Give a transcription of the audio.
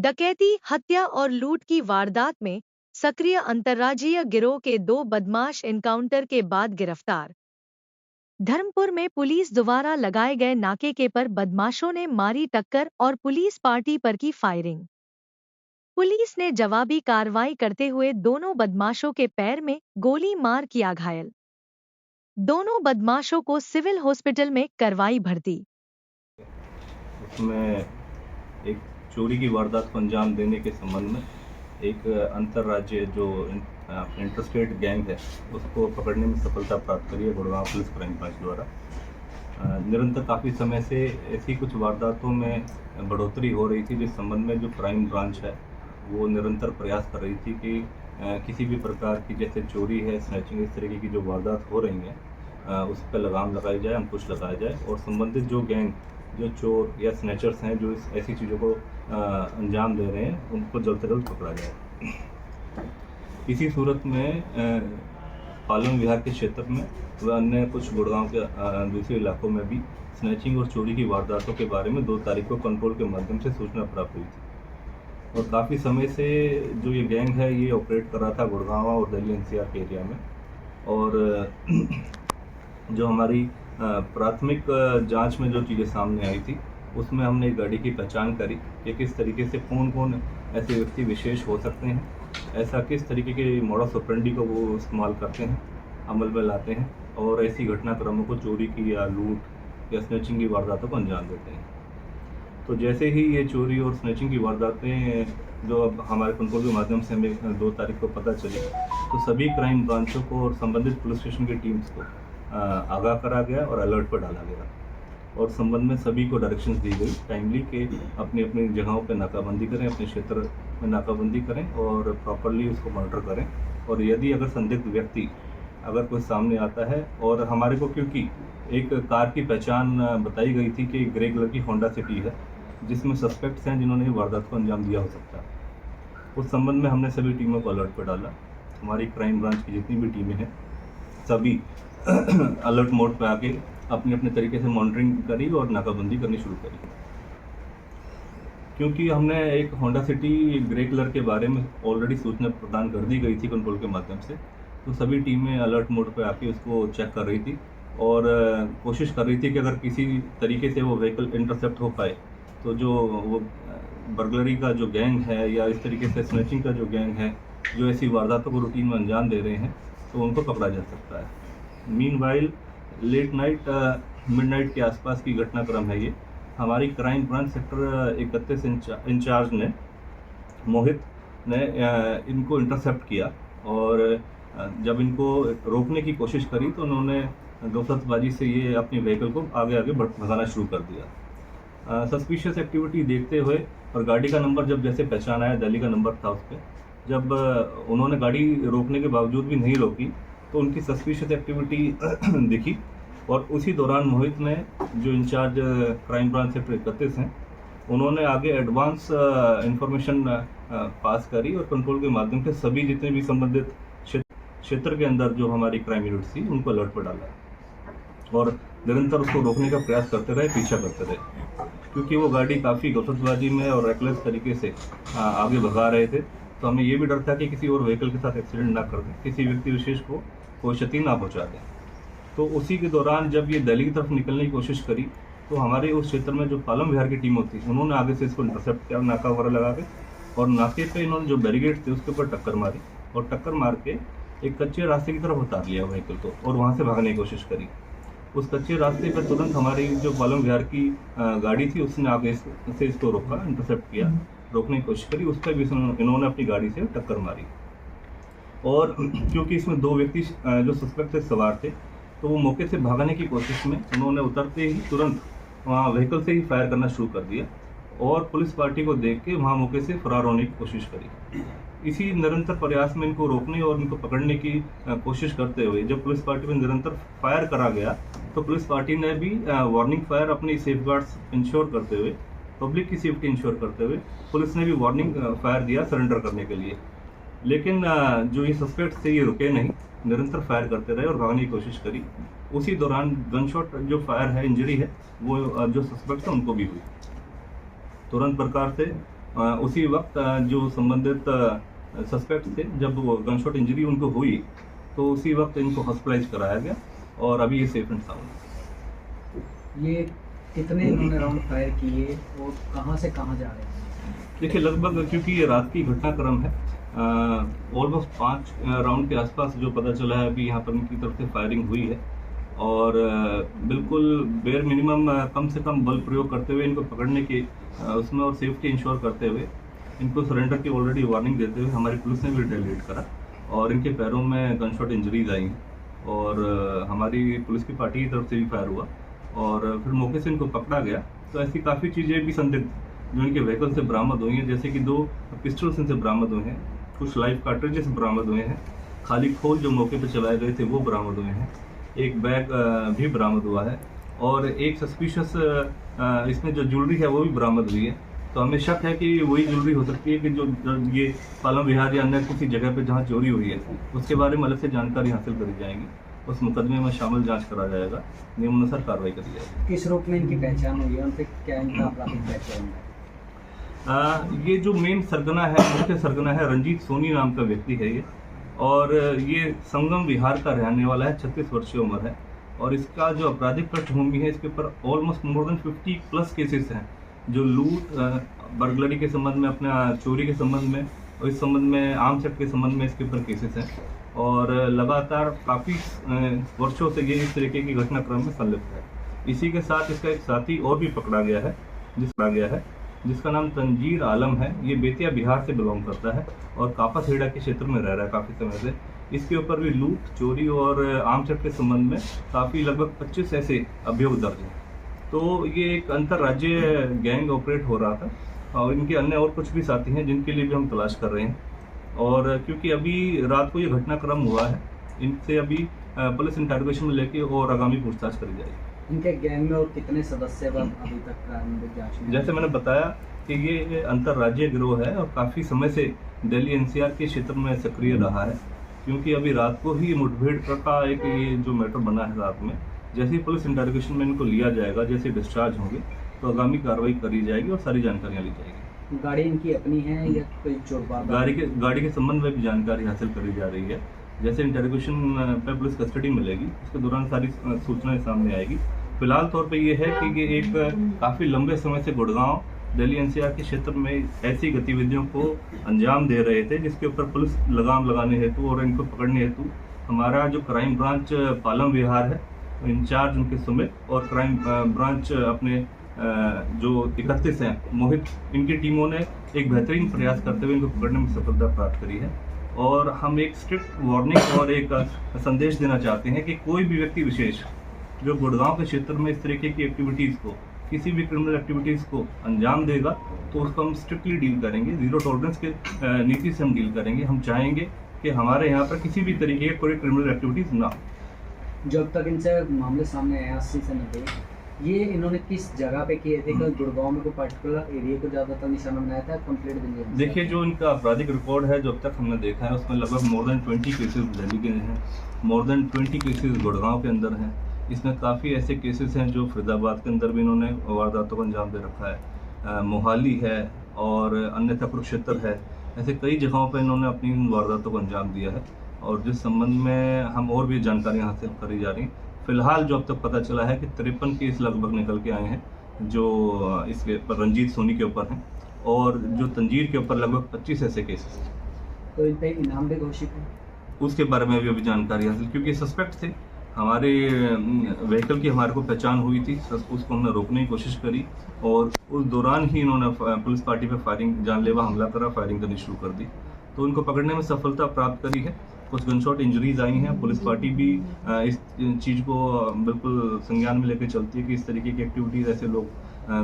डकैती, हत्या और लूट की वारदात में सक्रिय अंतर्राज्यीय गिरोह के 2 बदमाश एनकाउंटर के बाद गिरफ्तार। धर्मपुर में पुलिस द्वारा लगाए गए नाके के पर बदमाशों ने मारी टक्कर और पुलिस पार्टी पर की फायरिंग। पुलिस ने जवाबी कार्रवाई करते हुए दोनों बदमाशों के पैर में गोली मार किया घायल। दोनों बदमाशों को सिविल हॉस्पिटल में करवाई भर्ती। उसमें एक चोरी की वारदात को अंजाम देने के संबंध में एक अंतर्राज्यीय जो इंटरस्टेट गैंग है उसको पकड़ने में सफलता प्राप्त करी है गुड़गांव पुलिस क्राइम ब्रांच द्वारा। निरंतर काफ़ी समय से ऐसी कुछ वारदातों में बढ़ोतरी हो रही थी, जिस संबंध में जो क्राइम ब्रांच है वो निरंतर प्रयास कर रही थी कि किसी भी प्रकार की जैसे चोरी है, स्नैचिंग, इस तरीके की जो वारदात हो रही हैं उस पर लगाम लगाई जाए, अंकुश लगाया जाए और संबंधित जो गैंग, जो चोर या स्नैचर्स हैं जो ऐसी चीज़ों को अंजाम दे रहे हैं उनको जल्द से जल्द पकड़ा जाए। इसी सूरत में पालम विहार के क्षेत्र में व अन्य कुछ गुड़गांव के दूसरे इलाकों में भी स्नैचिंग और चोरी की वारदातों के बारे में 2 तारीख को कंट्रोल के माध्यम से सूचना प्राप्त हुई थी और काफ़ी समय से जो ये गैंग है ये ऑपरेट कर रहा था गुड़गांव और दिल्ली एनसीआर के एरिया में। और जो हमारी प्राथमिक जांच में जो चीज़ें सामने आई थी उसमें हमने एक गाड़ी की पहचान करी कि किस तरीके से कौन कौन ऐसे व्यक्ति विशेष हो सकते हैं, ऐसा किस तरीके के मॉडस ऑपरेंडी को वो इस्तेमाल करते हैं, अमल में लाते हैं और ऐसी घटनाक्रमों को, चोरी की या लूट या स्नैचिंग की वारदातों को अंजाम देते हैं। तो जैसे ही ये चोरी और स्नैचिंग की वारदातें जो अब हमारे कंट्रोल के माध्यम से हमें 2 तारीख को पता चली, तो सभी क्राइम ब्रांचों को और संबंधित पुलिस स्टेशन की टीम्स को आगाह करा गया और अलर्ट पर डाला गया और संबंध में सभी को डायरेक्शंस दी गई टाइमली कि अपनी अपनी जगहों पर नाकाबंदी करें, अपने क्षेत्र में नाकाबंदी करें और प्रॉपरली उसको मॉनिटर करें। और यदि अगर संदिग्ध व्यक्ति अगर कोई सामने आता है, और हमारे को क्योंकि एक कार की पहचान बताई गई थी कि ग्रे कलर की होंडा सिटी है जिसमें सस्पेक्ट्स हैं जिन्होंने वारदात को अंजाम दिया हो सकता है, उस संबंध में हमने सभी टीमों को अलर्ट पर डाला। हमारी क्राइम ब्रांच की जितनी भी टीमें हैं सभी अलर्ट मोड पर आके अपने अपने तरीके से मॉनिटरिंग करी और नाकाबंदी करनी शुरू करी। क्योंकि हमने एक होंडा सिटी ग्रे कलर के बारे में ऑलरेडी सूचना प्रदान कर दी गई थी कंट्रोल के माध्यम से, तो सभी टीमें अलर्ट मोड पर आके उसको चेक कर रही थी और कोशिश कर रही थी कि अगर किसी तरीके से वो व्हीकल इंटरसेप्ट हो पाए तो जो वो बर्गलरी का जो गैंग है या इस तरीके से स्नैचिंग का जो गैंग है जो ऐसी वारदातों को रूटीन में अंजाम दे रहे हैं तो उनको पकड़ा जा सकता है। मीनवाइल लेट नाइट मिडनाइट के आसपास की घटनाक्रम है ये। हमारी क्राइम ब्रांच सेक्टर 31 इंचार्ज ने मोहित ने इनको इंटरसेप्ट किया और जब इनको रोकने की कोशिश करी तो उन्होंने दहशतबाजी से ये अपनी व्हीकल को आगे आगे भगाना शुरू कर दिया। सस्पिशियस एक्टिविटी देखते हुए और गाड़ी का नंबर जब जैसे पहचान आया, दिल्ली का नंबर था उस पर, जब उन्होंने गाड़ी रोकने के बावजूद भी नहीं रोकी तो उनकी सस्पिशियस एक्टिविटी दिखी और उसी दौरान मोहित ने, जो इंचार्ज क्राइम ब्रांच सेक्टर 31 हैं, उन्होंने आगे एडवांस इंफॉर्मेशन पास करी और कंट्रोल के माध्यम से सभी जितने भी संबंधित क्षेत्र के अंदर जो हमारी क्राइम यूनिट थी उनको अलर्ट पर डाला और निरंतर उसको रोकने का प्रयास करते रहे, पीछा करते रहे, क्योंकि वो गाड़ी काफ़ी गफलतबाजी में और रेकलेस तरीके से आगे भगा रहे थे। तो हमें ये भी डर था कि किसी और व्हीकल के साथ एक्सीडेंट ना कर दें, किसी व्यक्ति विशेष को कोई क्षति ना पहुँचा दें। तो उसी के दौरान जब ये दिल्ली की तरफ निकलने की कोशिश करी तो हमारे उस क्षेत्र में जो पालम विहार की टीम होती है उन्होंने आगे से इसको इंटरसेप्ट किया, नाका वगैरह लगा के, और नाके पे इन्होंने जो बैरिकेड थे उसके ऊपर टक्कर मारी और टक्कर मार के एक कच्चे रास्ते की तरफ उतार लिया व्हीकल को और वहाँ से भागने की कोशिश करी। उस कच्चे रास्ते पर तुरंत हमारी जो पालम विहार की गाड़ी थी उसने आगे से इसको रोका, इंटरसेप्ट किया, रोकने की कोशिश करी, उस पर भी इन्होंने अपनी गाड़ी से टक्कर मारी। और क्योंकि इसमें 2 व्यक्ति जो सस्पेक्ट थे सवार थे तो वो मौके से भागने की कोशिश में उन्होंने उतरते ही तुरंत वहाँ व्हीकल से ही फायर करना शुरू कर दिया और पुलिस पार्टी को देख के वहाँ मौके से फरार होने की कोशिश करी। इसी निरंतर प्रयास में इनको रोकने और इनको पकड़ने की कोशिश करते हुए जब पुलिस पार्टी में निरंतर फायर करा गया तो पुलिस पार्टी ने भी वार्निंग फायर अपनी सेफगार्ड्स इंश्योर करते हुए, पब्लिक की सेफ्टी इंश्योर करते हुए पुलिस ने भी वार्निंग फायर दिया सरेंडर करने के लिए। लेकिन जो ये सस्पेक्ट थे ये रुके नहीं, निरंतर फायर करते रहे और भागने की कोशिश करी। उसी दौरान गन शॉट जो फायर है, इंजरी है, वो जो सस्पेक्ट है उनको भी हुई। तुरंत प्रकार से उसी वक्त जो संबंधित सस्पेक्ट थे, जब वो गनशॉट इंजरी उनको हुई तो उसी वक्त इनको हॉस्पिटलाइज कराया गया और अभी ये सेफ एंड साउंड। ये कितने इन्होंने राउंड फायर किए और कहाँ से कहाँ जा रहे हैं? देखिए, लगभग, क्योंकि ये रात की घटनाक्रम है, ऑलमोस्ट 5 राउंड के आसपास जो पता चला है अभी यहाँ पर इनकी तरफ से फायरिंग हुई है और बिल्कुल बेयर मिनिमम कम से कम बल प्रयोग करते हुए इनको पकड़ने की उसमें और सेफ्टी इंश्योर करते हुए इनको सरेंडर की ऑलरेडी वार्निंग देते हुए हमारी पुलिस ने भी रिटेलिएट करा और इनके पैरों में गनशॉट इंजरीज आई और हमारी पुलिस की पार्टी की तरफ से भी फायर हुआ और फिर मौके से इनको पकड़ा गया। तो ऐसी काफ़ी चीज़ें भी संदिग्ध जो इनके व्हीकल से बरामद हुई हैं, जैसे कि 2 पिस्टल्स इनसे बरामद हुए हैं, कुछ लाइव कार्ट्रिजेस बरामद हुए हैं, खाली खोल जो मौके पर चलाए गए थे वो बरामद हुए हैं, एक बैग भी बरामद हुआ है और एक सस्पिशियस इसमें जो ज्वेलरी है वो भी बरामद हुई है। तो हमें शक है कि वही ज्वेलरी हो सकती है कि जो ये पालम विहार या अन्य किसी जगह पे जहाँ चोरी हुई है उसके बारे में अलग से जानकारी हासिल करी जाएगी, उस मुकदमे में शामिल जांच करा जाएगा, नियमानुसार कार्रवाई करी जाएगी। किस रूप में इनकी पहचान हुई है, उन पे क्या इनका आपराधिक पहचान है? ये जो मेन सरगना है, मुख्य सरगना है, रंजीत सोनी नाम का व्यक्ति है ये और ये संगम विहार का रहने वाला है, 36 वर्षीय उम्र है और इसका जो आपराधिक पृष्ठभूमि है इसके ऊपर ऑलमोस्ट मोर देन 50+ केसेस हैं जो लूट, बर्गलरी के संबंध में, अपना चोरी के संबंध में और इस संबंध में आर्म्स एक्ट के संबंध में इसके ऊपर केसेस हैं और लगातार काफ़ी वर्षों से ये इस तरीके की घटनाक्रम में संलिप्त है। इसी के साथ इसका एक साथी और भी पकड़ा गया है जिसका नाम तंजीर आलम है। ये बेतिया बिहार से बिलोंग करता है और कापाखेड़ा के क्षेत्र में रह रहा है काफ़ी समय से। इसके ऊपर भी लूट, चोरी और आर्म्स एक्ट के संबंध में काफ़ी लगभग 25 ऐसे अभियोग दर्ज हैं। तो ये एक अंतर्राज्यीय गैंग ऑपरेट हो रहा था और इनके अन्य और कुछ भी साथी हैं जिनके लिए भी हम तलाश कर रहे हैं और क्योंकि अभी रात को ये घटनाक्रम हुआ है, इनसे अभी पुलिस इंटरोगेशन में लेके और आगामी पूछताछ करी जाएगी। इनके गैंग में और कितने सदस्य अभी तक प्रारंभिक जांच में? जैसे मैंने बताया कि ये अंतर्राज्यीय गिरोह है और काफ़ी समय से दिल्ली NCR के क्षेत्र में सक्रिय रहा है, क्योंकि अभी रात को ही मुठभेड़ का एक ये जो मैटर बना है रात में, जैसे ही पुलिस इंटरोगेशन में इनको लिया जाएगा, जैसे डिस्चार्ज होंगे तो आगामी कार्रवाई करी जाएगी और सारी जानकारियाँ ली जाएगी। गाड़ी इनकी अपनी है या कोई चोर? गाड़ी के संबंध में भी जानकारी हासिल करी जा रही है। जैसे इंटरोगेशन पे पुलिस कस्टडी मिलेगी उसके दौरान सारी सूचनाएं सामने आएगी। फिलहाल तौर पे ये है कि ये एक काफ़ी लंबे समय से गुड़गांव, दिल्ली NCR के क्षेत्र में ऐसी गतिविधियों को अंजाम दे रहे थे जिसके ऊपर पुलिस लगाम लगाने हेतु और इनको पकड़ने हेतु हमारा जो क्राइम ब्रांच पालम विहार है, इंचार्ज उनके सुमित और क्राइम ब्रांच अपने जो 31 हैं मोहित, इनकी टीमों ने एक बेहतरीन प्रयास करते हुए इनको पकड़ने में सफलता प्राप्त करी है और हम एक स्ट्रिक्ट वार्निंग और एक संदेश देना चाहते हैं कि कोई भी व्यक्ति विशेष जो गुड़गांव के क्षेत्र में इस तरीके की एक्टिविटीज़ को, किसी भी क्रिमिनल एक्टिविटीज़ को अंजाम देगा तो उसको हम स्ट्रिक्टली डील करेंगे, जीरो टॉलरेंस के नीति से हम डील करेंगे। हम चाहेंगे कि हमारे यहाँ पर किसी भी तरीके की कोई क्रिमिनल एक्टिविटीज़ ना हो। जब तक इनसे मामले सामने आए 80 से 90, ये इन्होंने किस जगह पे किए थे? गुड़गांव में कोई पर्टिकुलर एरिया को ज़्यादातर निशाना बनाया था कंप्लीट दिल्ली? देखिए, जो इनका आपराधिक रिकॉर्ड है जो अब तक हमने देखा है उसमें लगभग मोर देन 20 केसेस दिल्ली के हैं, मोर देन 20 केसेस गुड़गांव के अंदर हैं। इसमें काफ़ी ऐसे केसेस हैं जो फरीदाबाद के अंदर भी इन्होंने वारदातों को अंजाम दे रखा है, मोहाली है और अन्यथा कुरुक्षेत्र है। ऐसे कई जगहों पर इन्होंने अपनी वारदातों को अंजाम दिया है और जिस संबंध में हम और भी जानकारियाँ हासिल करी जा रही हैं। फिलहाल जो अब तक पता चला है कि 53 केस लगभग निकल के आए हैं जो इसके ऊपर रंजीत सोनी के ऊपर हैं और जो तंजीर के ऊपर लगभग 25 ऐसे केसेस हैं। तो इन पे इनाम भी घोषित है? उसके बारे में भी अभी जानकारी हासिल, क्योंकि सस्पेक्ट थे, हमारे व्हीकल की हमारे को पहचान हुई थी, उसको हमने रोकने की कोशिश करी और उस दौरान ही इन्होंने पुलिस पार्टी पर फायरिंग, जानलेवा हमला करा, फायरिंग करनी शुरू कर दी। तो उनको पकड़ने में सफलता प्राप्त करी है। कुछ गनशॉट इंजरीज आई हैं। पुलिस पार्टी भी इस चीज़ को बिल्कुल संज्ञान में लेकर चलती है कि इस तरीके की एक्टिविटीज़ ऐसे लोग